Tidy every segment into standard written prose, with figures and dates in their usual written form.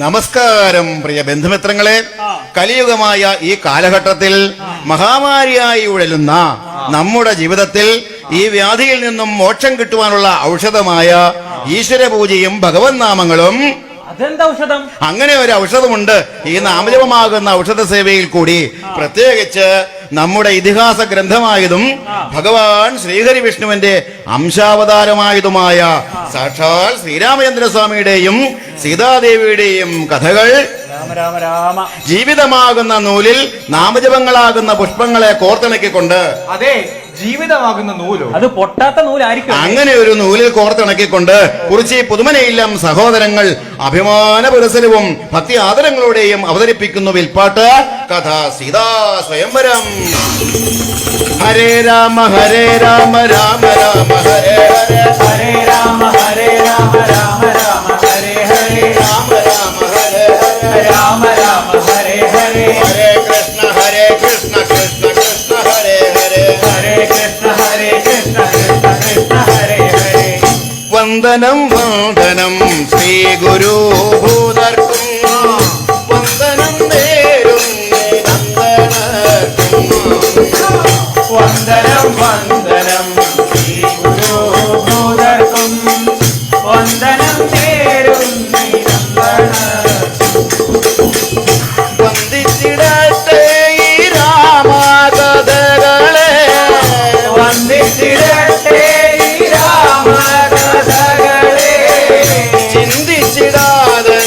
നമസ്കാരം പ്രിയ ബന്ധുമിത്രങ്ങളെ. കലിയുഗമായ ഈ കാലഘട്ടത്തിൽ മഹാമാരിയായി ഉഴലുന്ന നമ്മുടെ ജീവിതത്തിൽ ഈ വ്യാധിയിൽ നിന്നും മോക്ഷം കിട്ടുവാനുള്ള ഔഷധമായ ഈശ്വരപൂജയും ഭഗവത് നാമങ്ങളും. അങ്ങനെ ഒരു ഔഷധമുണ്ട്. ഈ നാമജപമാകുന്ന ഔഷധ സേവയിൽ കൂടി പ്രത്യേകിച്ച് നമ്മുടെ ഇതിഹാസ ഗ്രന്ഥമായതും ഭഗവാൻ ശ്രീഹരി വിഷ്ണുവിന്റെ അംശാവതാരമായതുമായ സാക്ഷാൽ ശ്രീരാമചന്ദ്രസ്വാമിയുടെയും സീതാദേവിയുടെയും കഥകൾ ജീവിതമാകുന്ന നൂലിൽ നാമജപങ്ങളാകുന്ന പുഷ്പങ്ങളെ കോർത്തിണക്കിക്കൊണ്ട്, അതെ, ജീവിതമാകുന്ന നൂലോ, അത് പൊട്ടാത്ത നൂലായിരിക്കും. അങ്ങനെ ഒരു നൂലിൽ കോർത്തിണക്കിക്കൊണ്ട് കുറിച്ച് പുതുമനയില്ലം സഹോദരങ്ങൾ അഭിമാന പുരസരവും ഭക്തി ആദരങ്ങളോടെയും അവതരിപ്പിക്കുന്നു വിൽപ്പാട്ട് കഥ സീതാ സ്വയംവരം. ഹരേ രാമ രാമ രാമ ഹരേ ഹരേ, ഹരേ രാമ രാമ രാമ ഹരേ ഹരേ, രാമ രാമ ഹരേ ഹരേ, രാമ രാമ ഹരേ ഹരേ, ഹരേ കൃഷ്ണ കൃഷ്ണ കൃഷ്ണ ഹരേ ഹരേ, ഹരേ കൃഷ്ണ കൃഷ്ണ കൃഷ്ണ ഹരേ ഹരേ. വന്ദനം വന്ദനം ശ്രീ ഗുരു ഭൂതർക്കും, വന്ദനം നേരും വന്ദനം വന്ദനം ശ്രീ ഗുരു ഭൂതർക്കും, വന്ദനം നേരും വന്ദിച്ചിടട്ടെ ഈ രാമകഥകളെ, വന്ദിച്ചിടട്ടെ ഈ രാമകഥകളെ, ചിന്തിച്ചിടാതെ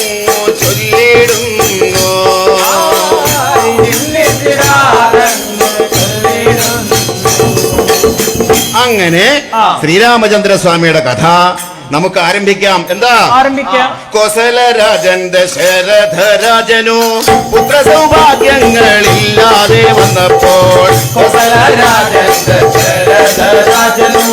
ചൊല്ലിടുന്നു, അങ്ങനെ ശ്രീരാമചന്ദ്രസ്വാമിയുടെ കഥ നമുക്ക് ആരംഭിക്കാം. എന്താ ആരംഭിക്കാം? കോസലരാജൻ ദശരഥരാജനു പുത്ര സൗഭാഗ്യങ്ങളില്ലാതെ വന്നപ്പോൾ, കോസലരാജൻ ദശരഥരാജനു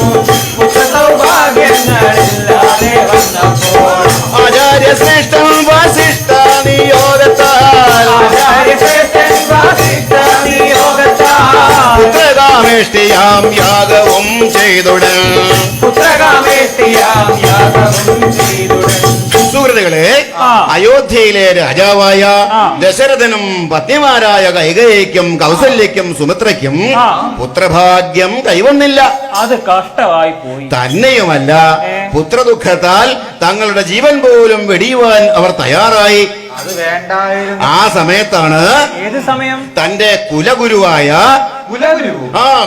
പുത്ര സൗഭാഗ്യങ്ങളില്ലാതെ വന്നപ്പോൾ, ആചാര്യശ്രേഷ്ഠൻ വസിഷ്ഠ നിയോഗത്താൽ, ആചാര്യശ്രേഷ്ഠൻ വസിഷ്ഠ നിയോഗത്താൽ പുത്രകാമേഷ്ടിയാം യാഗവും ചെയ്തുടൻ. പുത്രകാമേഷ്ടിയാം യാഗവും ചെയ്തുടൻ. സുഹൃത്തുക്കളെ, അയോധ്യയിലെ രാജാവായ ദശരഥനും പത്നിമാരായ കൈകേയിക്കും കൗസല്യയ്ക്കും സുമിത്രയ്ക്കും പുത്രഭാഗ്യം കൈവന്നില്ല. അത് കഷ്ടമായി പോയി. തന്നെയുമല്ല, പുത്രദുഃഖത്താൽ തങ്ങളുടെ ജീവൻ പോലും വെടിയുവാൻ അവർ തയ്യാറായി. അത് വേണ്ടായിരുന്നു. ആ സമയത്താണ് ഏത് സമയം? തന്റെ കുലഗുരുവായ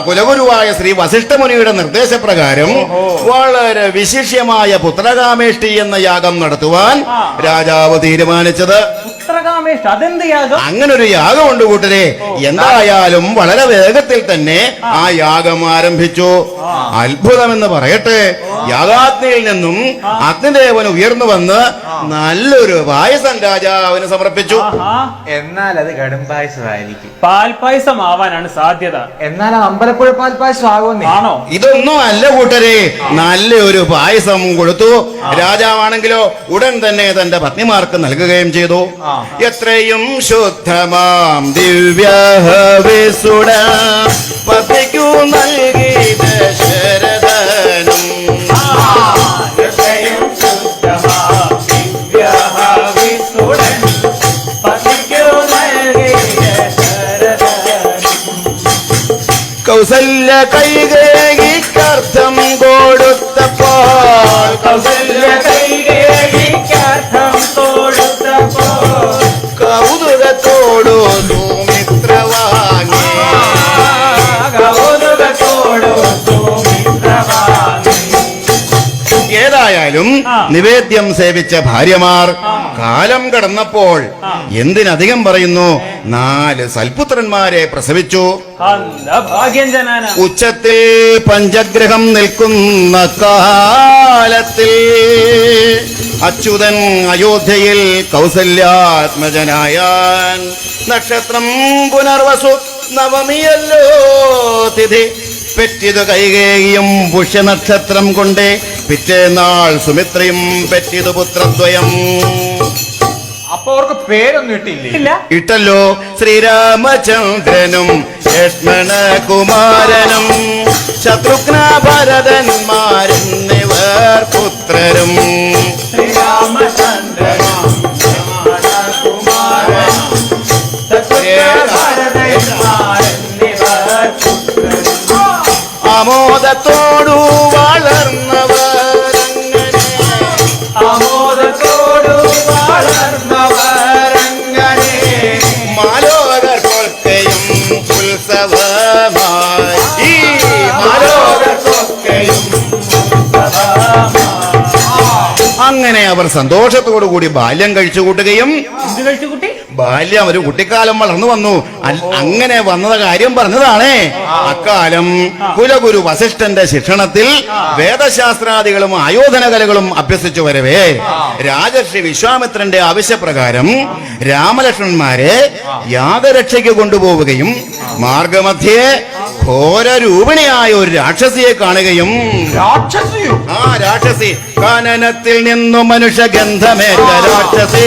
കുലഗുരുവായ ശ്രീ വസിഷ്ഠമുനിയുടെ നിർദ്ദേശപ്രകാരം വളരെ വിശിഷ്യമായ പുത്രകാമേഷ്ടി എന്ന യാഗം നടത്തുവാൻ രാജാവ് തീരുമാനിച്ചത്. അങ്ങനെ ഒരു യാഗമുണ്ട് കൂട്ടരെ. എന്തായാലും വളരെ വേഗത്തിൽ തന്നെ ആ യാഗം ആരംഭിച്ചു. അത്ഭുതമെന്ന് പറയട്ടെ, യാഗാഗ്നിയിൽ നിന്നും അഗ്നിദേവൻ ഉയർന്നു വന്ന് നല്ലൊരു പായസം രാജാവിന് സമർപ്പിച്ചു. എന്നാൽ അത് കടും പായസമായിരിക്കും. പാൽപായസം ആവാനാണ് സാധ്യത. എന്നാൽ അമ്പലപ്പുഴ പാൽപായസം ആകുമെന്നാണോ? ഇതൊന്നും അല്ല കൂട്ടരെ, നല്ലൊരു പായസം കൊടുത്തു. രാജാവാണെങ്കിലോ ഉടൻ തന്നെ തന്റെ പത്നിമാർക്ക് നൽകുകയും ചെയ്തു. എത്രയും ശുദ്ധമാം ദിവ്യഹവിസുട പതിക്കു നൽകി ദശരഥനും, എത്രയും ശുദ്ധമാം ദിവ്യഹവിസുടൻ പതിക്കു നൽകി ദശരഥനും. കൗസല്യ കൈകേയിക്കർത്ഥം കൊടുത്തപ്പോൾ, കൗസല്യ കൈകേയിക്കർത്ഥം കൊടുത്തപ്പോൾ കൗതുകത്തോടു സുമിത്ര വാങ്ങി, കൗതുകത്തോടു സുമിത്ര വാങ്ങി. ഏതായാലും നിവേദ്യം സേവിച്ച ഭാര്യമാർ കാലം കടന്നപ്പോൾ എന്തിനധികം പറയുന്നു, 4 സൽപുത്രന്മാരെ പ്രസവിച്ചു. ഉച്ചത്തിൽ പഞ്ചഗ്രഹം നിൽക്കുന്ന കാലത്തിൽ അച്യുതൻ അയോധ്യയിൽ കൗസല്യാത്മജനായാൻ. നക്ഷത്രം പുനർവസു നവമിയല്ലോ തിഥി, പെറ്റിതു കൈകേയിയും പുഷ്യനക്ഷത്രം കൊണ്ട് പിറ്റേന്നാൾ സുമിത്രയും പെറ്റിതു പുത്രദ്വയം. അപ്പൊ അവർക്ക് പേരൊന്നും ഇട്ടില്ല? ഇട്ടല്ലോ. ശ്രീരാമചന്ദ്രനും ലക്ഷ്മണകുമാരനും ശത്രുഘ്ന ഭരതന്മാരെന്നിവർ പുത്രരും. ശ്രീരാമചന്ദ്രനും ആമോദത്തോടു വളർന്നവരങ്ങനെ ആമോദത്തോടു വളർന്നവരങ്ങനെ മാലോകർക്കൊക്കെയും ഉത്സവമായി ഈ മാലോകർക്കൊക്കെയും അങ്ങനെ അവർ സന്തോഷത്തോടു കൂടി ബാല്യം കഴിച്ചു കൂട്ടുകയും എന്ത് കഴിച്ചു കുട്ടി? ബാല്യം ഒരു കുട്ടിക്കാലം വളർന്നു വന്നു. അങ്ങനെ വന്നത് കാര്യം പറഞ്ഞതാണേ. അക്കാലം കുലഗുരു വസിഷ്ഠന്റെ ശിക്ഷണത്തിൽ വേദശാസ്ത്രാദികളും ആയോധന കലകളും അഭ്യസിച്ചു വരവേ രാജർഷി വിശ്വാമിത്രന്റെ ആവശ്യപ്രകാരം രാമലക്ഷ്മണന്മാരെ യാഗരക്ഷയ്ക്ക് കൊണ്ടുപോവുകയും മാർഗമധ്യേ ഘോരരൂപിണിയായ ഒരു രാക്ഷസിയെ കാണുകയും രാക്ഷസിയോ? ആ രാക്ഷസി കാനനത്തിൽ നിന്നു മനുഷ്യഗന്ധമേറ്റ രാക്ഷസി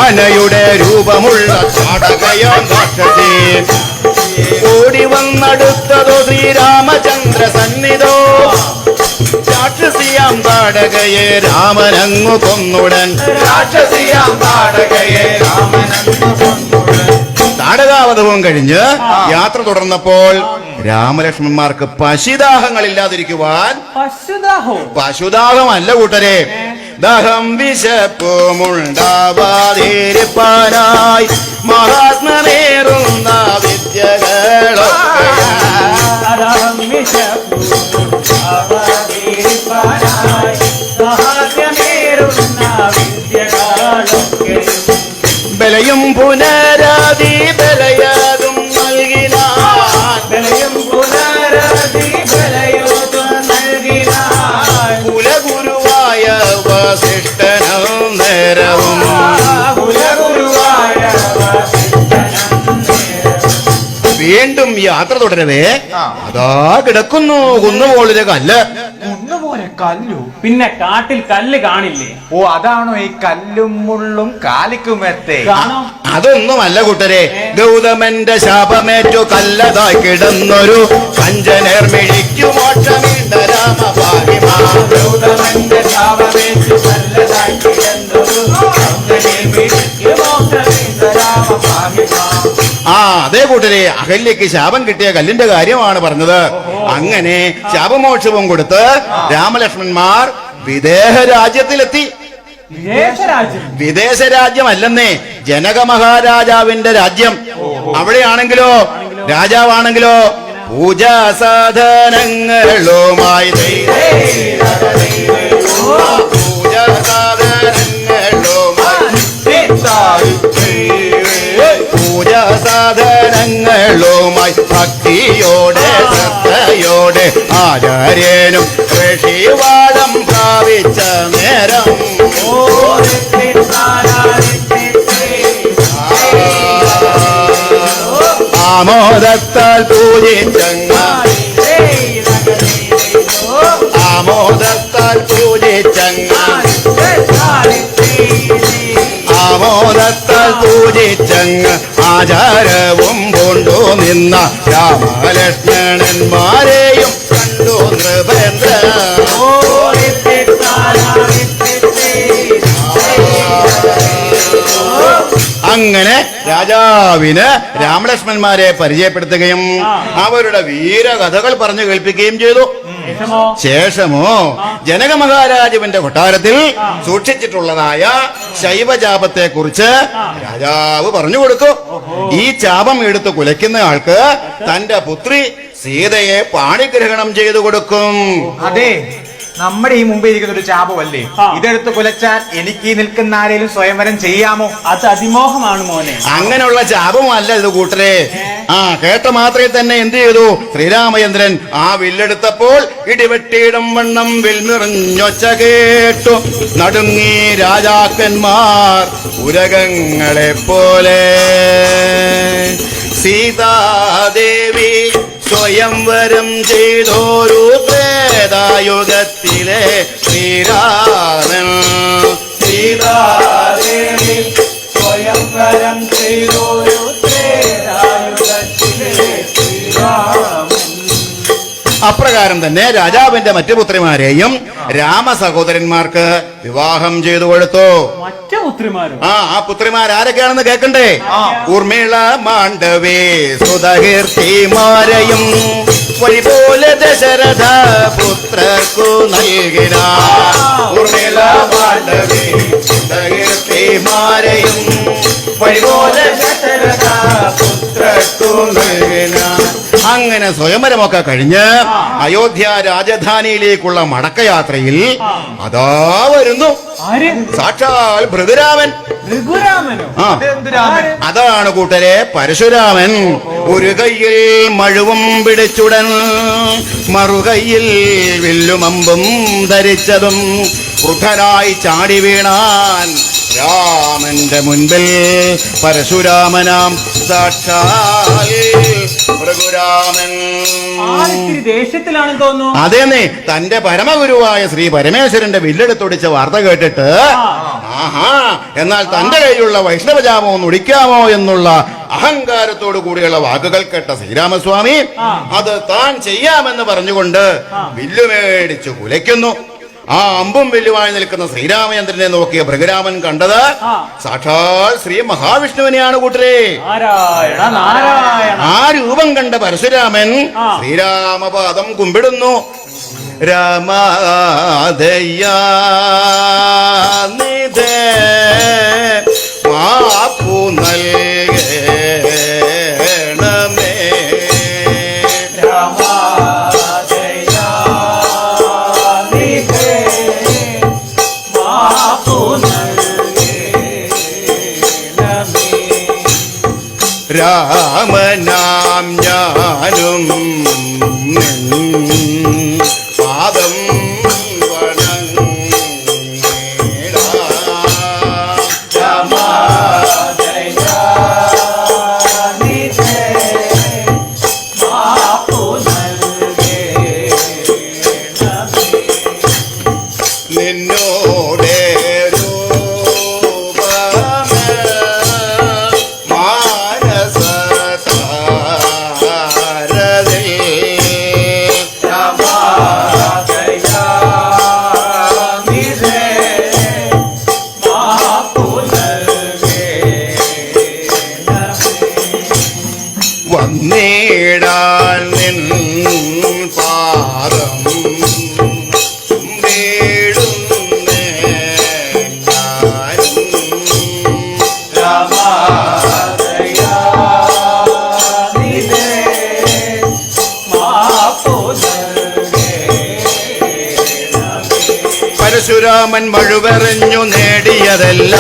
ആനയുടെ രൂപമുള്ള താടകയാം രാക്ഷസി ഓടി വന്നടുത്തതോ ശ്രീരാമചന്ദ്ര സന്നിധോ രാക്ഷസിയാം താടകയെ രാമനങ്ങു കൊന്നുടൻ രാക്ഷസിയാം താടകയെ രാമനങ്ങു കൊന്നുടൻ. താടകാവധവും കഴിഞ്ഞ് യാത്ര തുടർന്നപ്പോൾ രാമലക്ഷ്മണന്മാർക്ക് പശുദാഹങ്ങളില്ലാതിരിക്കുവാൻ പശുദാഹമല്ല കൂട്ടരെ ദഹം വിശപ്പുമുണ്ടാവാതിരിപ്പാനായി മഹാത്മനേറുന്ന വിദ്യകളൊക്കെ ബലയും പുനരാതി ബലയാതും നൽകിനാൻ ബലയും പുനരധി ബലയോതും നൽകിനാൻ കുലഗുരുവായ വസിഷ്ഠനും നേരവും കുലഗുരുവായ വീണ്ടും യാത്ര തുടരവേ അതാ കിടക്കുന്നു കുന്നുപോലൊരു കല്ല്. കുന്നുപോലെ കല്ലു? പിന്നെ കാട്ടിൽ കല്ല് കാണില്ലേ? ഓ, അതാണോ ഈ കല്ലും മുള്ളും കാലിക്കുമെത്തെ? കാണാം. അതൊന്നുമല്ല കൂട്ടരെ, ഗൗതമന്റെ ശാപമേറ്റു കല്ലതായി കിടന്നൊരു കഞ്ചനേർമിഴിക്കു മോക്ഷമീണ്ട രാമപാഹിമാ. ഗൗതമന്റെ ശാപമേറ്റു കല്ലതായി കിടന്നൊരു കഞ്ചനേർമിഴിക്കു മോക്ഷമീണ്ട രാമപാഹിമാ. ആ അതേ കൂട്ടരെ, അഹല്യക്ക് ശാപം കിട്ടിയ കല്ലിന്റെ കാര്യമാണ് പറഞ്ഞത്. അങ്ങനെ ശാപമോക്ഷവും കൊടുത്ത് രാമലക്ഷ്മണന്മാർ വിദേഹ രാജ്യത്തിലെത്തി. വിദേശ രാജ്യമല്ലെന്നേ, ജനക മഹാരാജാവിന്റെ രാജ്യം. അവിടെയാണെങ്കിലോ രാജാവാണെങ്കിലോ പൂജാ സാധനങ്ങളുമായി പൂജാ സാധനങ്ങളുമായി ഭക്തിയോടെ ശ്രദ്ധയോടെ ആചാര്യനും ഋഷിവാദം പ്രാപിച്ച നേരം ആമോദത്താൽ പൂജിച്ചങ്ങ ആമോദത്താൽ പൂജിച്ചങ്ങ ആമോദത്താൽ പൂജിച്ചങ്ങ് ആചാരവും കൊണ്ടു നിന്ന രാമലക്ഷ്മണന്മാരെയും കണ്ടു നൃപേന്ദ്ര. അങ്ങനെ രാജാവിന് രാമലക്ഷ്മണന്മാരെ പരിചയപ്പെടുത്തുകയും അവരുടെ വീരകഥകൾ പറഞ്ഞു കേൾപ്പിക്കുകയും ചെയ്തു. ശേഷമോ ജനക മഹാരാജാവിന്റെ കൊട്ടാരത്തിൽ സൂക്ഷിച്ചിട്ടുള്ളതായ ശൈവചാപത്തെ കുറിച്ച് രാജാവ് പറഞ്ഞു കൊടുത്തു. ഈ ചാപം എടുത്ത് കുലയ്ക്കുന്ന ആൾക്ക് തന്റെ പുത്രി സീതയെ പാണിഗ്രഹണം ചെയ്തു കൊടുക്കും. അതെ, നമ്മുടെ ഈ മുമ്പേ ഇരിക്കുന്ന ഒരു ചാപമല്ലേ, ഇതെടുത്ത് കുലച്ചാൽ എനിക്ക് ഈ നിൽക്കുന്ന ആരെങ്കിലും സ്വയംവരം ചെയ്യാമോ? അത് അതിമോഹമാണ് മോനെ. അങ്ങനെയുള്ള ചാപമല്ല ഇത് കൂട്ടരെ. കേട്ട മാത്രമേ തന്നെ എന്ത് ചെയ്തു ശ്രീരാമചന്ദ്രൻ ആ വില്ലെടുത്തപ്പോൾ ഇടിവെട്ടിയിടം വണ്ണം വിൽനിറഞ്ഞൊച്ച കേട്ടു. നടുങ്ങി രാജാക്കന്മാർ ഉരകങ്ങളെ പോലെ. സീതാദേവി സ്വയംവരം ചെയ്തോരു ത്രേതായുഗത്തിലെ ശ്രീരാമൻ. സീതാദേവി സ്വയംവരം ചെയ്തോരു ത്രേതായുഗത്തിലെ ശ്രീരാമൻ. അപ്രകാരം തന്നെ രാജാവിന്റെ മറ്റു പുത്രിമാരെയും രാമ സഹോദരന്മാർക്ക് വിവാഹം ചെയ്തു കൊടുത്തു. മറ്റു പുത്രിമാരും ആ പുത്രിമാരാരൊക്കെയാണെന്ന് കേൾക്കണ്ടേ? ഊർമിള, മാണ്ഡവി, സുധകീർത്തിമാരെയും വഴി പോലെ ദശരഥ പുത്രർക്കു നൽകിന ഉർമിള മാണ്ഡവി കീർത്തിമാരെയും വഴി പോലെ ദശരഥ പുത്രർക്കു നൽകിന. അങ്ങനെ സ്വയംവരമൊക്കെ കഴിഞ്ഞ് അയോധ്യ രാജധാനിയിലേക്കുള്ള മടക്കയാത്രയിൽ അതാ വരുന്നു സാക്ഷാൽ ഭൃഗുരാമൻ. ആ, അതാണ് കൂട്ടരെ പരശുരാമൻ. ഒരു കയ്യിൽ മഴുവും പിടിച്ചുടൻ മറുകൈയിൽ വില്ലുമമ്പും ധരിച്ചതും വൃദ്ധനായി ചാടി വീണാൻ രാമന്റെ മുൻപിൽ പരശുരാമനാം സാക്ഷാൽ ഭൃഗുരാമൻ. ദേഷ്യത്തിലാണെന്ന് തോന്നുന്നു. അതേന്നേ, തന്റെ പരമഗുരുവായ ശ്രീ പരമേശ്വരന്റെ വില്ലെടുത്തൊടിച്ച വാർത്ത കേട്ടിട്ട് ആഹാ, എന്നാൽ തന്റെ കയ്യിലുള്ള വൈഷ്ണവജാമോ ഒന്ന് ഒടിക്കാമോ എന്നുള്ള അഹങ്കാരത്തോടു കൂടിയുള്ള വാക്കുകൾ കേട്ട ശ്രീരാമസ്വാമി അത് താൻ ചെയ്യാമെന്ന് പറഞ്ഞുകൊണ്ട് വില്ലുമേടിച്ചു കുലയ്ക്കുന്നു. ആ അമ്പും വില്ലുമായി നിൽക്കുന്ന ശ്രീരാമചന്ദ്രനെ നോക്കിയ ഭൃഗുരാമൻ കണ്ടത് സാക്ഷാൽ ശ്രീ മഹാവിഷ്ണുവിനെയാണ് കൂട്ടരെ. ആ രൂപം കണ്ട പരശുരാമൻ ശ്രീരാമപാദം കുമ്പിടുന്നു. രാമദയാനിധേ മാപ്പു നൽകണമേ. രാമനാം ഞാനും പാദം നിന്നോടേ വന്നേടാൻ നിൻ പാദം നേടുന്നേ ഞാനും. പരശുരാമൻ മഴുവെറിഞ്ഞു നേടിയതല്ല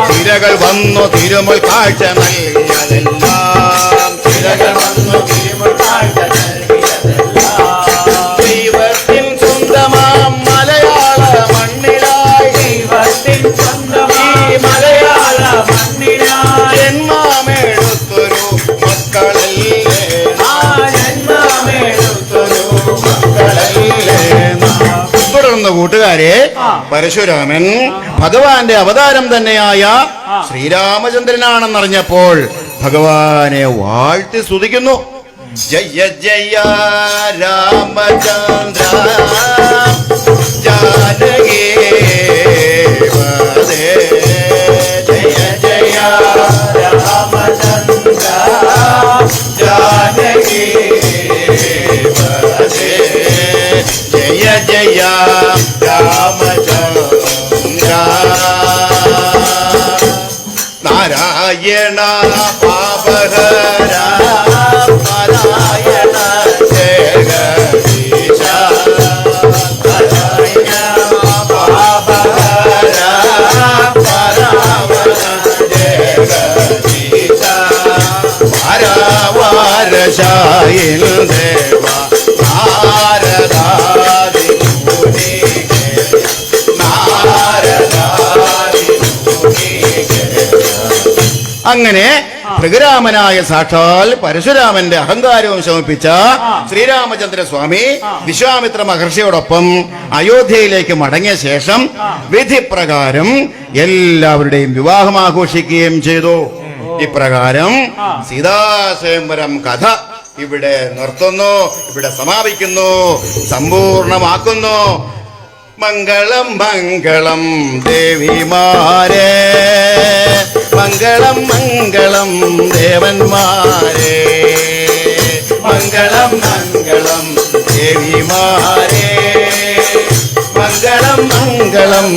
തിരകൾ വന്നു തിരുമുൽ കാഴ്ച നൽകിയതെല്ലാം തിരകൾ വന്നു തിരുമുൽ കാഴ്ച നൽകിയതെല്ലാം ദൈവത്തിൻ സ്വന്തമാം മലയാള മണ്ണിലായി ദൈവത്തിൻ സ്വന്തമാം മലയാള മണ്ണിലായി ജന്മമെടുത്തൊരു മക്കളല്ലേ ജന്മമെടുത്തൊരു മക്കളല്ലേ. തുടർന്ന് കൂട്ടുകാരെ, പരശുരാമൻ ഭഗവാന്റെ അവതാരം തന്നെയായ ശ്രീരാമചന്ദ്രനാണെന്നറിഞ്ഞപ്പോൾ ഭഗവാനെ വാഴ്ത്തി സ്തുതിക്കുന്നു. ജയ ജയ രാമചന്ദ്ര ജാനകി വദേ. ജയ ജയ രാമചന്ദ്ര ജാനകി വദേ. ജയ ജയ രാമചന്ദ്ര. നാരായണ പാപഹര നാരായണ ജഗദീശ. നാരായണ പാപഹര നാരായണ ജഗദീശ. വാരവാരശായിൽ ദേവ നാരദാദി അങ്ങനെ ഭൃഗുരാമനായ സാക്ഷാൽ പരശുരാമന്റെ അഹങ്കാരവും ശമിപ്പിച്ച ശ്രീരാമചന്ദ്ര സ്വാമി വിശ്വാമിത്ര മഹർഷിയോടൊപ്പം അയോധ്യയിലേക്ക് മടങ്ങിയ ശേഷം വിധിപ്രകാരം എല്ലാവരുടെയും വിവാഹം ആഘോഷിക്കുകയും ചെയ്തു. ഇപ്രകാരം സീതാസ്വയംവരം കഥ ഇവിടെ നിർത്തുന്നു, ഇവിടെ സമാപിക്കുന്നു, സമ്പൂർണമാക്കുന്നു. മംഗളം മംഗളം ദേവിമാരെ, മംഗളം മംഗളം ദേവന്മാരെ, മംഗളം മംഗളം ദേവിമാരെ, മംഗളം മംഗളം